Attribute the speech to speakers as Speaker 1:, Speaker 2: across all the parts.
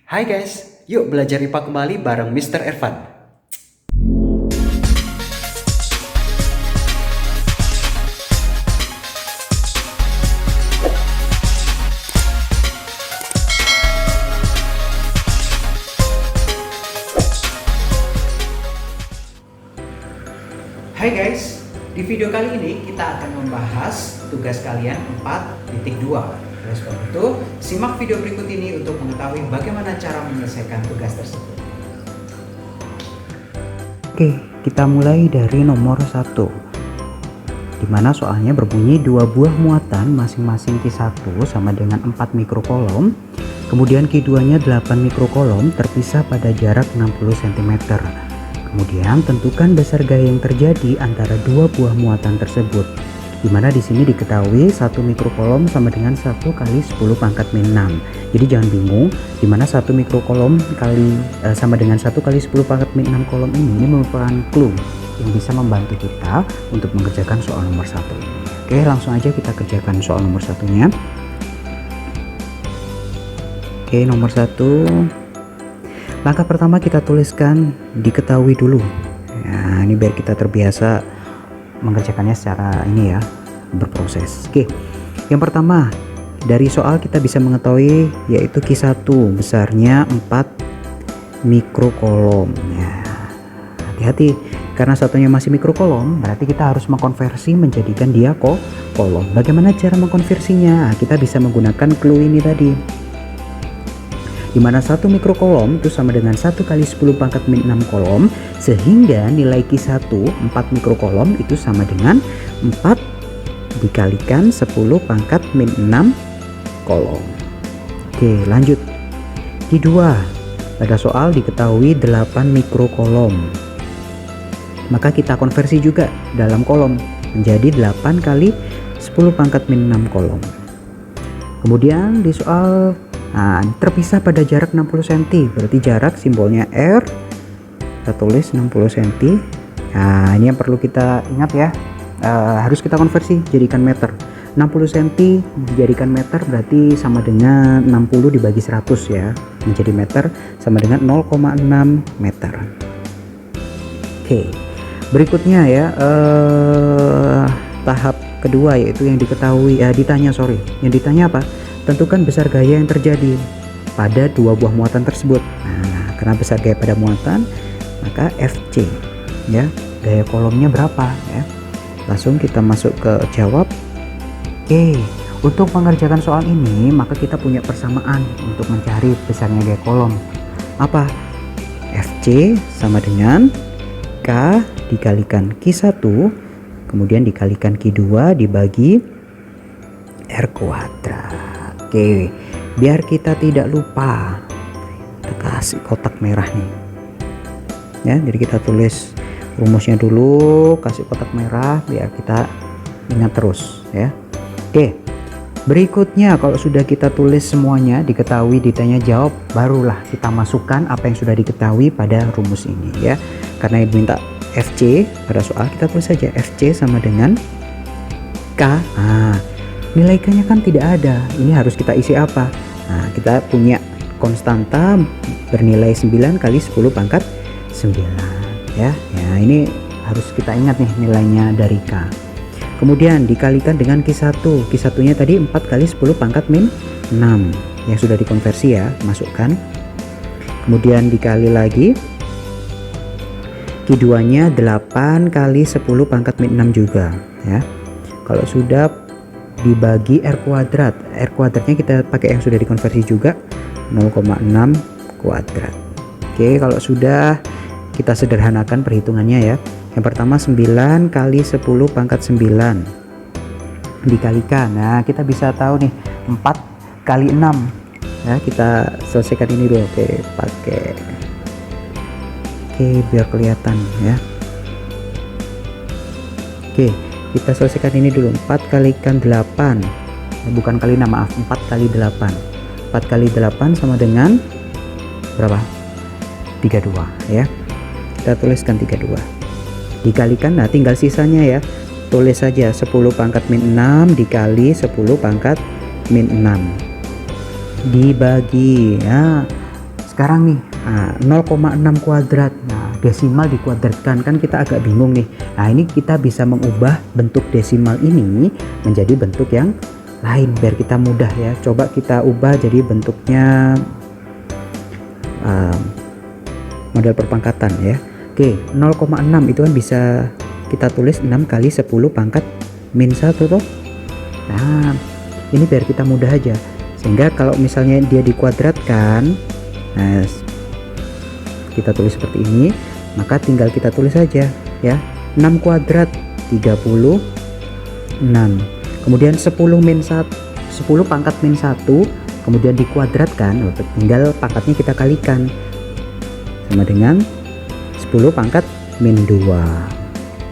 Speaker 1: Hai guys, yuk belajar IPA kembali bareng Mr. Ervan. Hai guys, di video kali ini kita akan membahas tugas kalian 4.2. Oleh sebab itu, simak video berikut ini untuk mengetahui bagaimana cara menyelesaikan tugas tersebut.
Speaker 2: Oke, kita mulai dari nomor 1, dimana soalnya berbunyi dua buah muatan masing-masing Q1 sama dengan 4 mikrokolom, kemudian Q2 nya 8 mikrokolom terpisah pada jarak 60 cm. Kemudian tentukan besar gaya yang terjadi antara dua buah muatan tersebut, dimana di sini diketahui 1 mikrokolom sama dengan 1 kali 10 pangkat min 6. Jadi jangan bingung, dimana 1 mikrokolom sama dengan 1 kali 10 pangkat min 6 kolom ini merupakan clue yang bisa membantu kita untuk mengerjakan soal nomor 1. Oke, langsung aja kita kerjakan soal nomor 1-nya. Oke, nomor 1. Langkah pertama kita tuliskan diketahui dulu. Nah, ini biar kita terbiasa mengerjakannya secara ini ya, berproses. Oke, yang pertama dari soal kita bisa mengetahui yaitu Q1 besarnya 4 mikrokolom ya. Hati-hati karena satunya masih mikrokolom, berarti kita harus mengkonversi menjadikan dia kolom. Bagaimana cara mengkonversinya? Kita bisa menggunakan clue ini tadi, dimana 1 mikrokolom itu sama dengan 1 kali 10 pangkat min 6 kolom, sehingga nilai Q1 4 mikrokolom itu sama dengan 4 dikalikan 10 pangkat min 6 kolom. Oke, lanjut. Q2 pada soal diketahui 8 mikrokolom, maka kita konversi juga dalam kolom menjadi 8 kali 10 pangkat min 6 kolom. Kemudian di soal terpisah pada jarak 60 cm, berarti jarak simbolnya R, kita tulis 60 cm. Nah, ini yang perlu kita ingat ya, harus kita konversi jadikan meter. 60 cm dijadikan meter berarti sama dengan 60 dibagi 100 ya, menjadi meter sama dengan 0,6 meter. Oke, berikutnya ya, tahap kedua yaitu yang diketahui yang ditanya apa? Tentukan besar gaya yang terjadi pada dua buah muatan tersebut. Nah, karena besar gaya pada muatan, maka FC ya, gaya kolomnya berapa ya. Langsung kita masuk ke jawab. Oke, untuk mengerjakan soal ini maka kita punya persamaan untuk mencari besarnya gaya kolom. Apa? FC sama dengan K dikalikan Q1 kemudian dikalikan Q2 dibagi R kuadrat. Oke, biar kita tidak lupa, kita kasih kotak merah nih ya. Jadi kita tulis rumusnya dulu, kasih kotak merah biar kita ingat terus ya. Oke, berikutnya kalau sudah kita tulis semuanya, diketahui, ditanya jawab, barulah kita masukkan apa yang sudah diketahui pada rumus ini ya. Karena diminta FC pada soal, kita tulis saja FC sama dengan K. Nilai K-nya kan tidak ada, ini harus kita isi apa? Nah, kita punya konstanta bernilai 9 kali 10 pangkat 9 ya. Ya, ini harus kita ingat nih nilainya dari K. Kemudian dikalikan dengan Q1. Q1 nya tadi 4 kali 10 pangkat min 6 yang sudah dikonversi ya, masukkan. Kemudian dikali lagi Q2 nya 8 kali 10 pangkat min 6 juga ya. Kalau sudah dibagi R kuadrat, R kuadratnya kita pakai yang sudah dikonversi juga, 0,6 kuadrat. Oke, kalau sudah kita sederhanakan perhitungannya ya. Yang pertama 9 kali 10 pangkat 9 dikalikan, nah kita bisa tahu nih 4 kali 6 ya. Kita selesaikan ini dulu. Oke, biar kelihatan ya. Oke, kita selesaikan ini dulu. 4 kalikan 8, bukan kali 6, maaf, 4 kali 8. 4 kali 8 sama dengan berapa? 32 ya. Kita tuliskan 32 dikalikan, nah tinggal sisanya ya, tulis saja 10 pangkat min 6 dikali 10 pangkat min 6 dibagi ya. sekarang nih 0,6 kuadrat. Nah, desimal dikuadratkan kan kita agak bingung nih. Nah, ini kita bisa mengubah bentuk desimal ini menjadi bentuk yang lain biar kita mudah ya. Coba kita ubah jadi bentuknya model perpangkatan ya. Oke, 0,6 itu kan bisa kita tulis 6 kali 10 pangkat min 1 tuh. Nah, ini biar kita mudah aja. Sehingga kalau misalnya dia dikuadratkan, nah, kita tulis seperti ini, maka tinggal kita tulis saja ya. 6 kuadrat 36. Kemudian 10 min 1, 10 pangkat min 1, kemudian dikuadratkan, tinggal pangkatnya kita kalikan sama dengan 10 pangkat min 2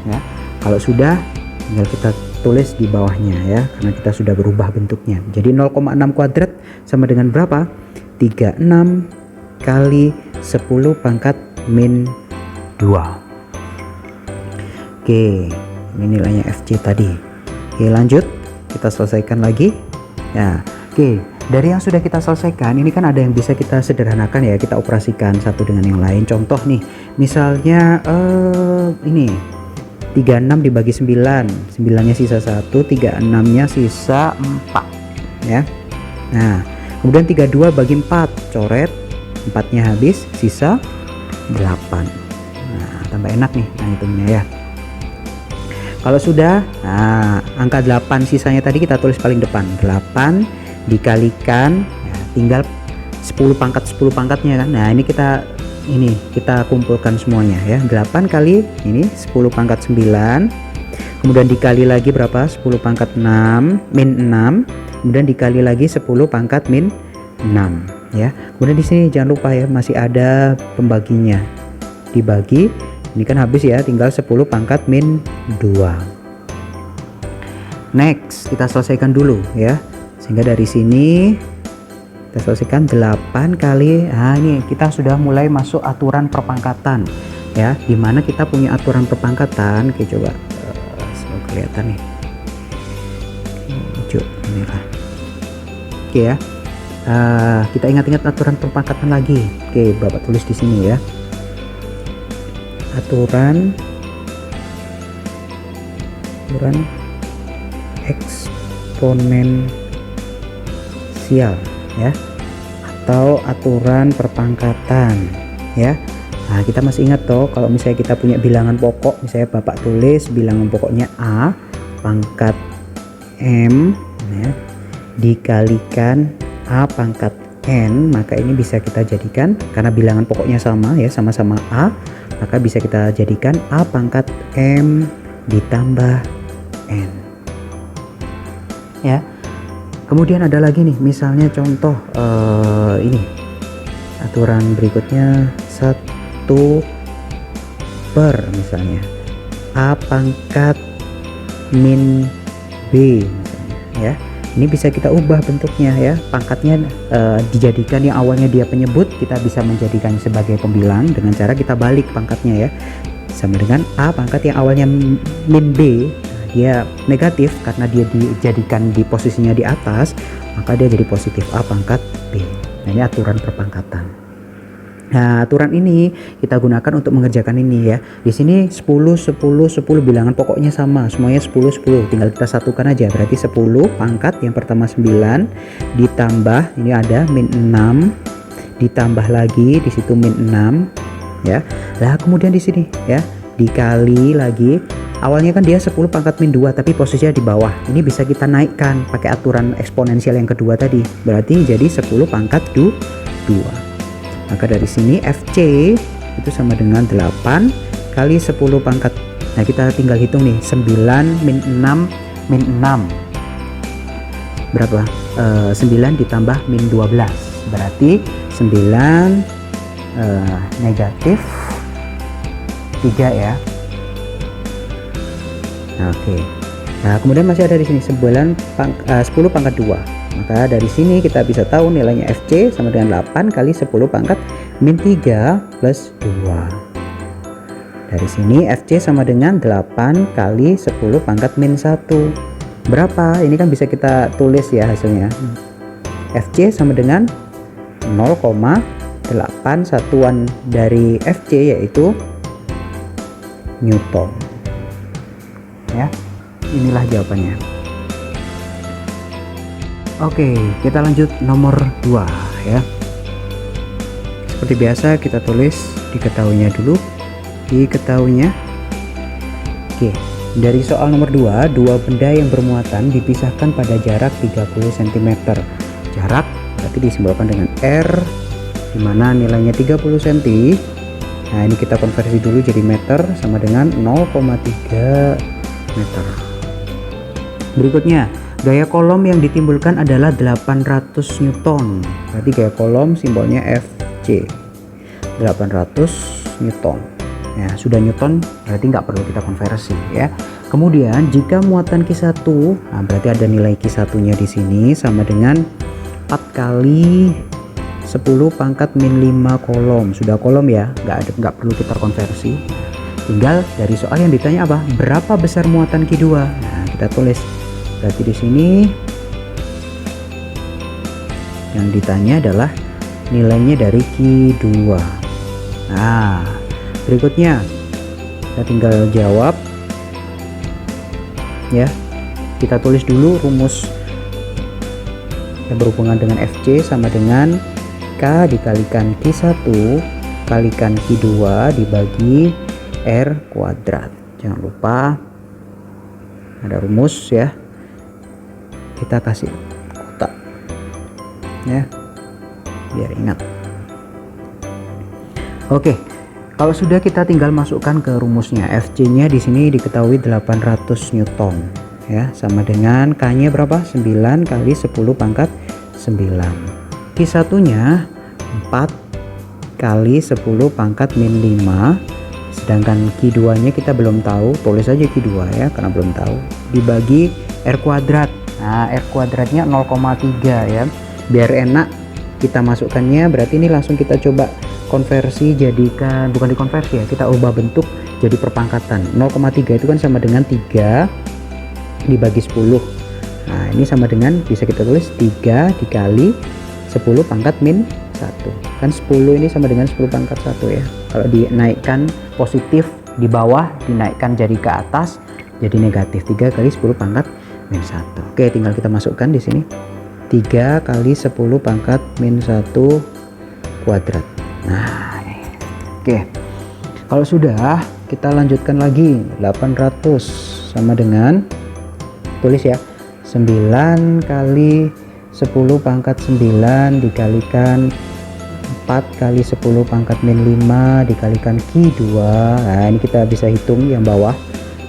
Speaker 2: ya. Kalau sudah, tinggal kita tulis di bawahnya ya, karena kita sudah berubah bentuknya. Jadi 0,6 kuadrat sama dengan berapa? 36 kali 10 pangkat min 2. Oke, ini nilainya FC tadi. Oke, lanjut kita selesaikan lagi ya. Oke, dari yang sudah kita selesaikan ini kan ada yang bisa kita sederhanakan ya, kita operasikan satu dengan yang lain. Contoh nih, misalnya ini 36 dibagi 9, 9-nya sisa 1, 36-nya sisa 4 ya. Nah, kemudian 32 bagi 4, coret 4-nya habis, sisa 8. Nah, tambah enak nih nah hitungnya ya. Kalau sudah, nah, angka 8 sisanya tadi kita tulis paling depan. 8 dikalikan ya, tinggal 10 pangkatnya kan. Nah, ini kita kumpulkan semuanya ya. 8 kali ini 10 pangkat 9, kemudian dikali lagi berapa? 10 pangkat 6 min 6, kemudian dikali lagi 10 pangkat min 6 ya. Kemudian di sini jangan lupa ya, masih ada pembaginya. Dibagi, ini kan habis ya, tinggal 10 pangkat min 2. Next, kita selesaikan dulu ya. Sehingga dari sini kita selesaikan 8 kali, nah ini kita sudah mulai masuk aturan perpangkatan ya, dimana kita punya aturan perpangkatan. Oke, coba semoga kelihatan nih, hijau merah. Oke ya, kita ingat-ingat aturan perpangkatan lagi. Oke, Bapak tulis di sini ya, aturan eksponensial ya, atau aturan perpangkatan ya. Nah, kita masih ingat toh, kalau misalnya kita punya bilangan pokok, misalnya Bapak tulis bilangan pokoknya A pangkat M ya, dikalikan A pangkat N, maka ini bisa kita jadikan, karena bilangan pokoknya sama ya, sama-sama A, maka bisa kita jadikan A pangkat M ditambah N ya. Kemudian ada lagi nih, misalnya contoh ini aturan berikutnya 1 per misalnya A pangkat min B misalnya ya. Ini bisa kita ubah bentuknya ya, pangkatnya dijadikan yang awalnya dia penyebut, kita bisa menjadikan sebagai pembilang dengan cara kita balik pangkatnya ya, sama dengan A pangkat yang awalnya min B, dia negatif karena dia dijadikan di posisinya di atas, maka dia jadi positif A pangkat B. Nah, ini aturan perpangkatan. Nah, aturan ini kita gunakan untuk mengerjakan ini ya. Di sini 10 10 10 bilangan pokoknya sama, semuanya 10 10. Tinggal kita satukan aja. Berarti 10 pangkat yang pertama 9 ditambah ini ada min 6, ditambah lagi di situ min 6 ya. Lah kemudian di sini ya dikali lagi. Awalnya kan dia 10 pangkat min 2, tapi posisinya di bawah. Ini bisa kita naikkan pakai aturan eksponensial yang kedua tadi. Berarti jadi 10 pangkat 2. Maka dari sini FC itu sama dengan 8 kali 10 pangkat. Nah, kita tinggal hitung nih, 9 min 6 min 6. Berapa? 9 ditambah min 12. Berarti 9 negatif 3 ya. Nah, oke. Nah, kemudian masih ada di sini 10 pangkat 2. Maka dari sini kita bisa tahu nilainya FC sama dengan 8 kali 10 pangkat min 3 plus 2. Dari sini FC sama dengan 8 kali 10 pangkat min 1. Berapa? Ini kan bisa kita tulis ya hasilnya. FC sama dengan 0,8 8 satuan dari Fc yaitu Newton. Ya, inilah jawabannya. Oke, kita lanjut nomor 2 ya. Seperti biasa kita tulis diketahuinya dulu. Diketahuinya. Oke, dari soal nomor 2, dua benda yang bermuatan dipisahkan pada jarak 30 cm. Jarak berarti disimbolkan dengan R, di mana nilainya 30 cm. Nah, ini kita konversi dulu jadi meter, sama dengan 0,3 meter. Berikutnya, gaya kolom yang ditimbulkan adalah 800 Newton. Berarti gaya kolom simbolnya Fc. 800 Newton. Ya, sudah Newton berarti nggak perlu kita konversi ya. Kemudian jika muatan Q1, nah berarti ada nilai Q1-nya di sini sama dengan 4 kali 10 pangkat min 5 kolom. Sudah kolom ya, nggak perlu kita konversi. Tinggal dari soal yang ditanya apa? Berapa besar muatan Q2? Nah, kita tulis. Berarti di sini yang ditanya adalah nilainya dari Q2. Nah, berikutnya kita tinggal jawab ya. Kita tulis dulu rumus yang berhubungan dengan Fc sama dengan K dikalikan Q1 kalikan Q2 dibagi R kuadrat. Jangan lupa ada rumus ya, kita kasih kotak ya biar ingat. Oke, kalau sudah kita tinggal masukkan ke rumusnya. Fc-nya di sini diketahui 800 Newton ya, sama dengan K-nya berapa? 9 kali 10 pangkat 9. Q1-nya 4 kali 10 pangkat min 5, sedangkan Q2-nya kita belum tahu, tulis aja Q2 ya karena belum tahu, dibagi R kuadrat. Nah, R kuadratnya 0,3 ya, biar enak kita masukkannya. Berarti ini langsung kita coba konversi jadikan, bukan dikonversi ya, kita ubah bentuk jadi perpangkatan. 0,3 itu kan sama dengan 3 dibagi 10. Nah, ini sama dengan, bisa kita tulis 3 dikali 10 pangkat min 1. Kan 10 ini sama dengan 10 pangkat 1 ya. Kalau dinaikkan positif di bawah, dinaikkan jadi ke atas jadi negatif. 3 kali 10 pangkat min 1. Oke, tinggal kita masukkan di sini. 3 kali 10 pangkat min 1 kuadrat. Nah, oke. Kalau sudah, kita lanjutkan lagi. 800 sama dengan, tulis ya, 9 kali 10 pangkat 9 dikalikan 4 kali 10 pangkat min 5 dikalikan Q2. Nah, ini kita bisa hitung yang bawah.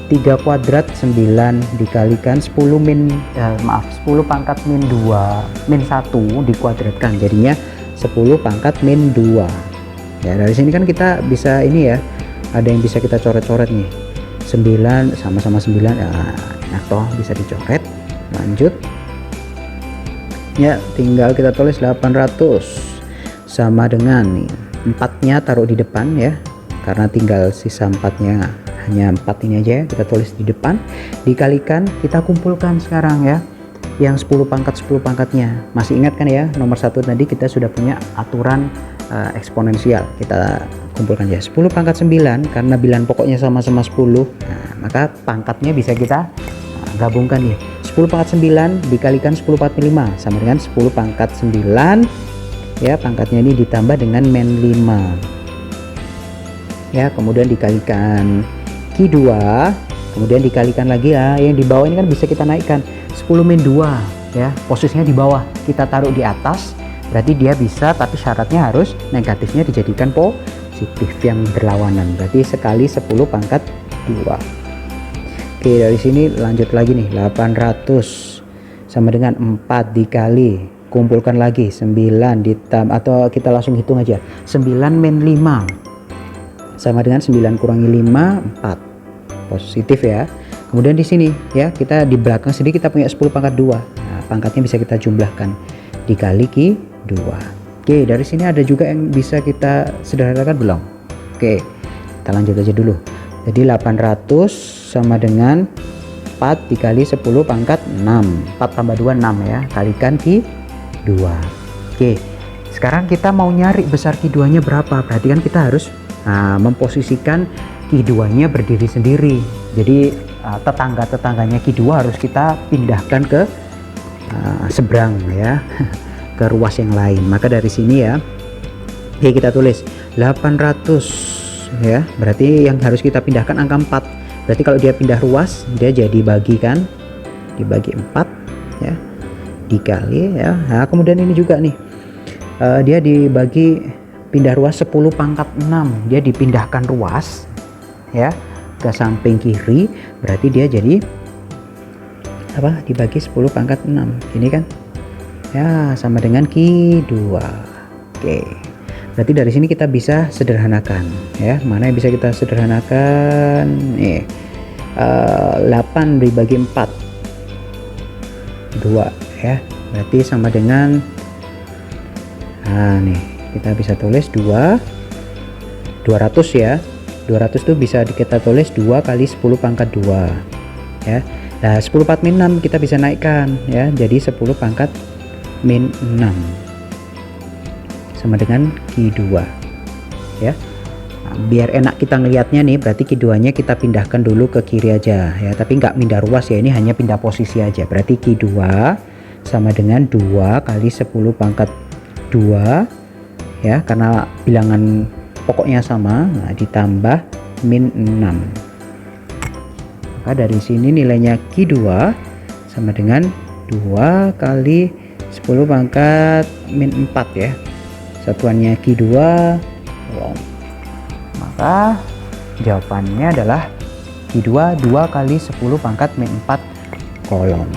Speaker 2: 3 kuadrat 9 dikalikan 10 min 10 pangkat min 2 min 1 dikuadratkan jadinya 10 pangkat min 2 ya. Dari sini kan kita bisa ini ya, ada yang bisa kita coret-coret nih. 9 sama-sama 9 ya, enak toh, bisa dicoret. Lanjut ya, tinggal kita tulis 800 sama dengan nih, 4-nya taruh di depan ya, karena tinggal sisa 4-nya hanya 4 ini aja ya, kita tulis di depan, dikalikan, kita kumpulkan sekarang ya yang 10 pangkat 10 pangkatnya. Masih ingat kan ya, nomor 1 tadi kita sudah punya aturan eksponensial. Kita kumpulkan ya, 10 pangkat 9 karena bilangan pokoknya sama-sama 10. Nah, maka pangkatnya bisa kita gabungkan ya, 10 pangkat 9 dikalikan 10 pangkat 5 sama dengan 10 pangkat 9 ya, pangkatnya ini ditambah dengan min 5 ya, kemudian dikalikan Q2, kemudian dikalikan lagi ya, yang di bawah ini kan bisa kita naikkan 10 min 2 ya, posisinya di bawah kita taruh di atas, berarti dia bisa, tapi syaratnya harus negatifnya dijadikan positif yang berlawanan, berarti sekali 10 pangkat 2. Oke, dari sini lanjut lagi nih, 800 sama dengan 4 dikali, kumpulkan lagi 9 ditambah, atau kita langsung hitung aja, 9 min 5 sama dengan 9 kurangi 5, 4 positif ya. Kemudian di sini ya, kita di belakang sini kita punya 10 pangkat 2. Nah, pangkatnya bisa kita jumlahkan dikali Q2. Oke, dari sini ada juga yang bisa kita sederhanakan belum? Oke, kita lanjut aja dulu. Jadi 800 sama dengan 4 dikali 10 pangkat 6. 4 tambah 2 6 ya, kalikan Q2. Oke, sekarang kita mau nyari besar Q2 nya berapa, berarti kan kita harus memposisikan Q2 nya berdiri sendiri. Jadi tetangga-tetangganya Q2 harus kita pindahkan ke seberang ya, ke ruas yang lain. Maka dari sini ya, oke, kita tulis 800 ya, berarti yang harus kita pindahkan angka 4. Berarti kalau dia pindah ruas, dia jadi dibagi 4 ya, dikali ya. Nah, kemudian ini juga nih, dia dibagi pindah ruas 10 pangkat 6, dia dipindahkan ruas ya ke samping kiri, berarti dia jadi apa, dibagi 10 pangkat 6 ini kan ya, sama dengan Q2. Oke, berarti dari sini kita bisa sederhanakan ya. Mana yang bisa kita sederhanakan nih, 8 dibagi 4 2 ya, berarti sama dengan nih kita bisa tulis 200 ya. 200 itu bisa kita tulis 2 kali 10 pangkat 2 ya. Nah 10 4 min 6 kita bisa naikkan ya, jadi 10 pangkat min 6 sama dengan Q2 ya. Nah, biar enak kita ngelihatnya nih, berarti Q2 nya kita pindahkan dulu ke kiri aja ya, tapi nggak pindah ruas ya, ini hanya pindah posisi aja. Berarti Q2 sama dengan 2 kali 10 pangkat 2 ya, karena bilangan pokoknya sama, nah, ditambah min 6. Maka dari sini nilainya Q2 sama dengan 2 kali 10 pangkat min 4 ya, satuannya Q2 kolom. Maka jawabannya adalah Q2 2 kali 10 pangkat min 4 kolom.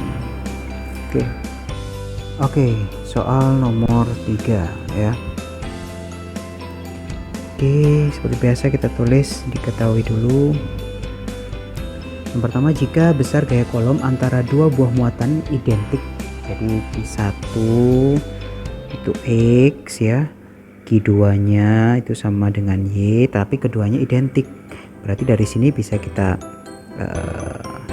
Speaker 2: Oke, soal nomor 3 ya. Oke, seperti biasa kita tulis diketahui dulu. Yang pertama, jika besar gaya kolom antara dua buah muatan identik, jadi Q1 itu X ya, Q2 nya itu sama dengan Y, tapi keduanya identik. Berarti dari sini bisa kita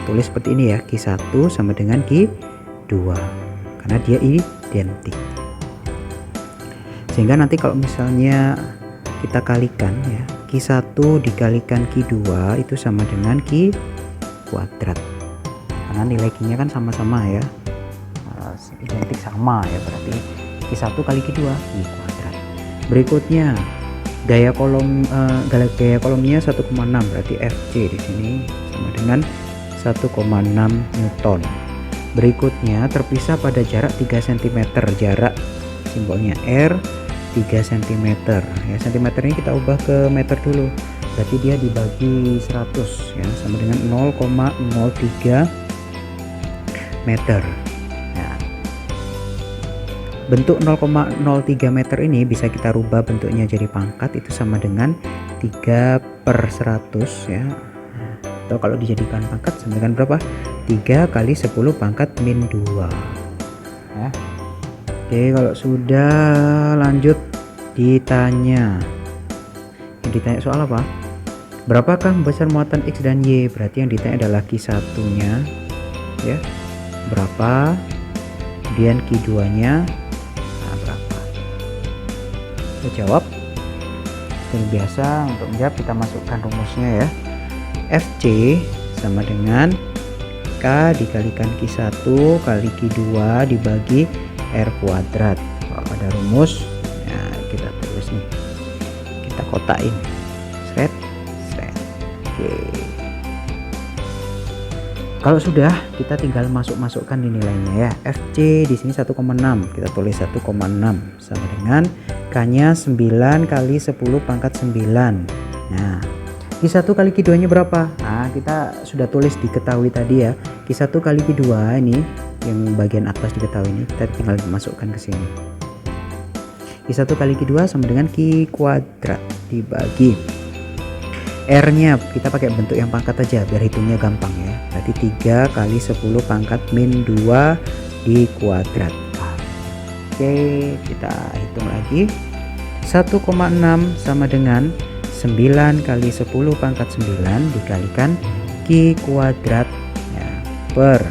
Speaker 2: tulis seperti ini ya, Q1 sama dengan Q2 karena dia identik. Sehingga nanti kalau misalnya kita kalikan ya, Q1 dikalikan Q2 itu sama dengan Q kuadrat, karena nilai Q nya kan sama-sama ya, identik sama ya, berarti Q1 kali Q2 Q kuadrat. Berikutnya gaya kolomnya 1,6, berarti Fc di sini sama dengan 1,6 Newton. Berikutnya terpisah pada jarak 3 cm, jarak simbolnya R 3 cm ya. Cm ini kita ubah ke meter dulu, berarti dia dibagi 100 ya, sama dengan 0,03 meter ya. Bentuk 0,03 meter ini bisa kita rubah bentuknya jadi pangkat, itu sama dengan 3/100 ya, atau kalau dijadikan pangkat sama dengan berapa, 3 kali 10 pangkat min 2 ya. Oke, kalau sudah lanjut ditanya soal apa, berapakah besar muatan X dan Y, berarti yang ditanya adalah Q1 nya ya berapa, kemudian Q2 nya berapa. Kita jawab. Seperti biasa untuk menjawab kita masukkan rumusnya ya, Fc sama dengan K dikalikan Q1 kali Q2 dibagi R kuadrat. Kalau ada rumus ya kita tulis nih, kita kotakin seret. Oke, kalau sudah kita tinggal masukkan di nilainya ya. Fc di sini 1,6, kita tulis 1,6 sama dengan K nya 9 kali 10 pangkat 9. Nah Q1 kali Q2 nya berapa? Nah kita sudah tulis diketahui tadi ya, Q1 kali Q2 ini yang bagian atas diketahui ini, kita tinggal masukkan ke sini. Q1 kali Q2 sama dengan Q kuadrat dibagi R nya, kita pakai bentuk yang pangkat aja biar hitungnya gampang ya, berarti 3 kali 10 pangkat min 2 di kuadrat. Oke, kita hitung lagi, 1,6 sama dengan 9 kali 10 pangkat 9 dikalikan Q kuadrat ya, per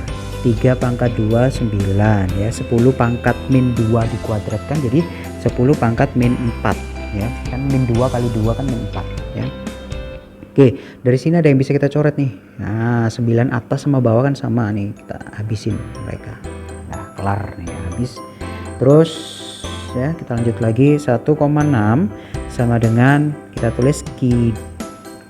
Speaker 2: 3 pangkat 2 9 ya, 10 pangkat min 2 dikuadratkan jadi 10 pangkat min 4 ya. Kan min 2 kali 2 kan min 4 ya. Oke, dari sini ada yang bisa kita coret nih. Nah, 9 atas sama bawah kan sama nih. Kita habisin mereka. Nah, kelar nih, habis. Terus ya, kita lanjut lagi. 1,6 sama dengan kita tulis Q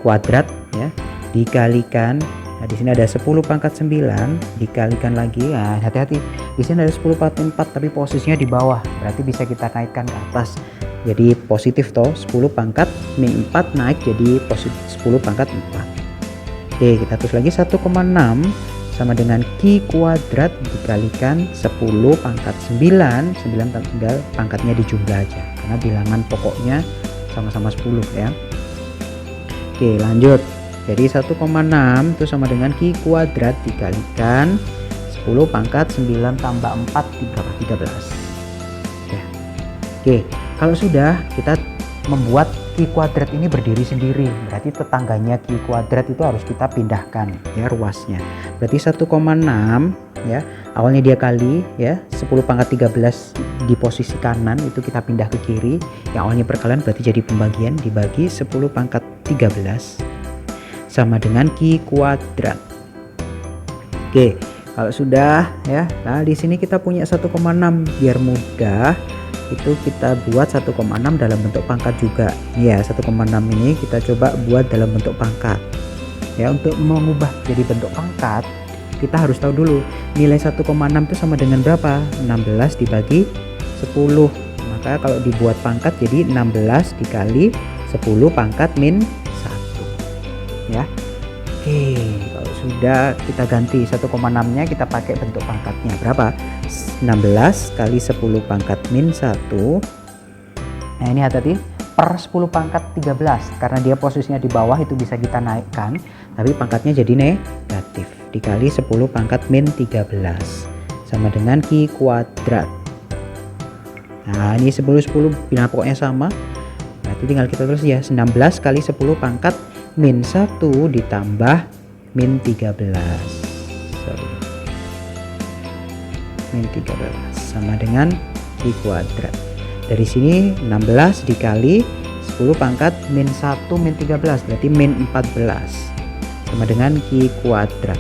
Speaker 2: kuadrat ya, dikalikan. Nah, di sini ada 10 pangkat 9 dikalikan lagi. Nah, hati-hati. Di sini ada 10 pangkat 4 tapi posisinya di bawah. Berarti bisa kita naikkan ke atas. Jadi positif toh, 10 pangkat min 4 naik jadi positif 10 pangkat 4. Oke, kita tulis lagi 1,6 sama dengan Q kuadrat dikalikan 10 pangkat 9. 9 tinggal pangkatnya dijumlah aja karena bilangan pokoknya sama-sama 10 ya. Oke, lanjut. Jadi 1,6 itu sama dengan Q kuadrat dikalikan 10 pangkat 9 tambah 4 berapa? 13 ya. Oke, kalau sudah kita membuat Q kuadrat ini berdiri sendiri, berarti tetangganya Q kuadrat itu harus kita pindahkan ya ruasnya. Berarti 1,6 ya, awalnya dia kali ya 10 pangkat 13 di posisi kanan itu kita pindah ke kiri. Yang awalnya perkalian berarti jadi pembagian, dibagi 10 pangkat 13 sama dengan Q kuadrat. Oke, kalau sudah ya, nah di sini kita punya 1,6 biar mudah. Itu kita buat 1,6 dalam bentuk pangkat juga ya. 1,6 ini kita coba buat dalam bentuk pangkat ya. Untuk mengubah jadi bentuk pangkat kita harus tahu dulu nilai 1,6 itu sama dengan berapa. 16 dibagi 10, maka kalau dibuat pangkat jadi 16 dikali 10 pangkat min 1 ya. Oke, kalau sudah kita ganti 1,6 nya kita pakai bentuk pangkatnya berapa, 16 kali 10 pangkat min 1. Nah ini hati-hati, per 10 pangkat 13 karena dia posisinya di bawah itu bisa kita naikkan tapi pangkatnya jadi negatif, dikali 10 pangkat min 13 sama dengan Q kuadrat. Nah ini 10 bilangan pokoknya sama, berarti tinggal kita tulis ya 16 kali 10 pangkat min 1 ditambah min 13 min 13 sama dengan Q kuadrat. Dari sini 16 dikali 10 pangkat min 1 min 13 berarti min 14 sama dengan Q kuadrat.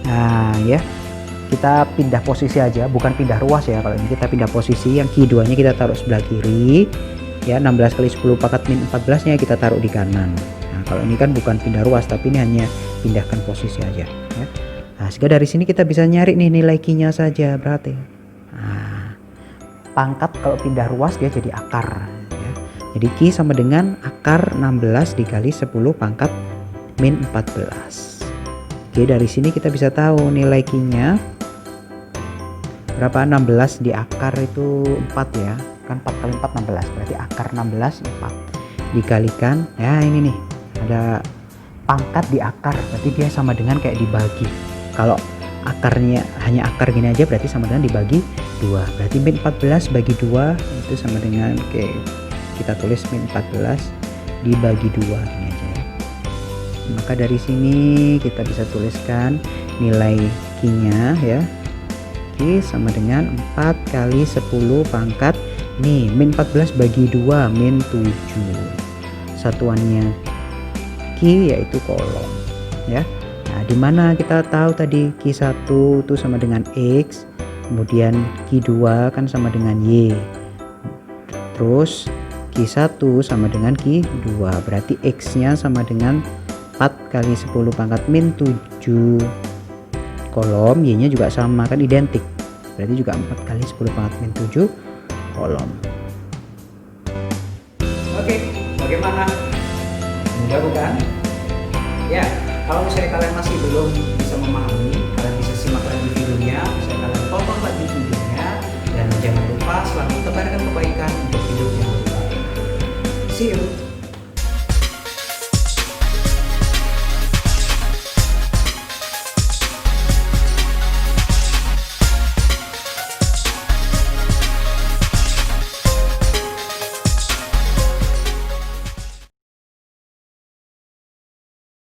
Speaker 2: Nah ya, kita pindah posisi aja, bukan pindah ruas ya. Kalau ini kita pindah posisi, yang Q2 nya kita taruh sebelah kiri ya. 16 kali 10 pangkat min 14 nya kita taruh di kanan. Nah kalau ini kan bukan pindah ruas tapi ini hanya pindahkan posisi aja ya. Nah sehingga dari sini kita bisa nyari nih nilai Q nya saja berarti. Nah, pangkat kalau pindah ruas dia jadi akar ya. Jadi Q sama dengan akar 16 dikali 10 pangkat min 14. Oke, dari sini kita bisa tahu nilai Q nya berapa. 16 di akar itu 4 ya, kan 4 kali 4 16, berarti akar 16 4 dikalikan ya. Ini nih ada pangkat di akar, berarti dia sama dengan kayak dibagi. Kalau akarnya hanya akar gini aja berarti sama dengan dibagi 2, berarti min 14 bagi 2 itu sama dengan, oke kita tulis min 14 dibagi 2 ini aja ya. Maka dari sini kita bisa tuliskan nilai Q nya ya, Q sama dengan 4 kali 10 pangkat nih min 14 bagi 2 min 7. Satuannya Q yaitu kolom ya. Nah dimana kita tahu tadi Q1 itu sama dengan X, kemudian Q2 kan sama dengan Y, terus Q1 sama dengan Q2, berarti X nya sama dengan 4 kali 10 pangkat min 7 kolom, Y nya juga sama kan identik, berarti juga 4 kali 10 pangkat min 7 kolom.
Speaker 1: Oke, bagaimana? Mudah bukan? Ya, kalau misalnya kalian masih belum bisa memahami, kalian bisa simak lagi videonya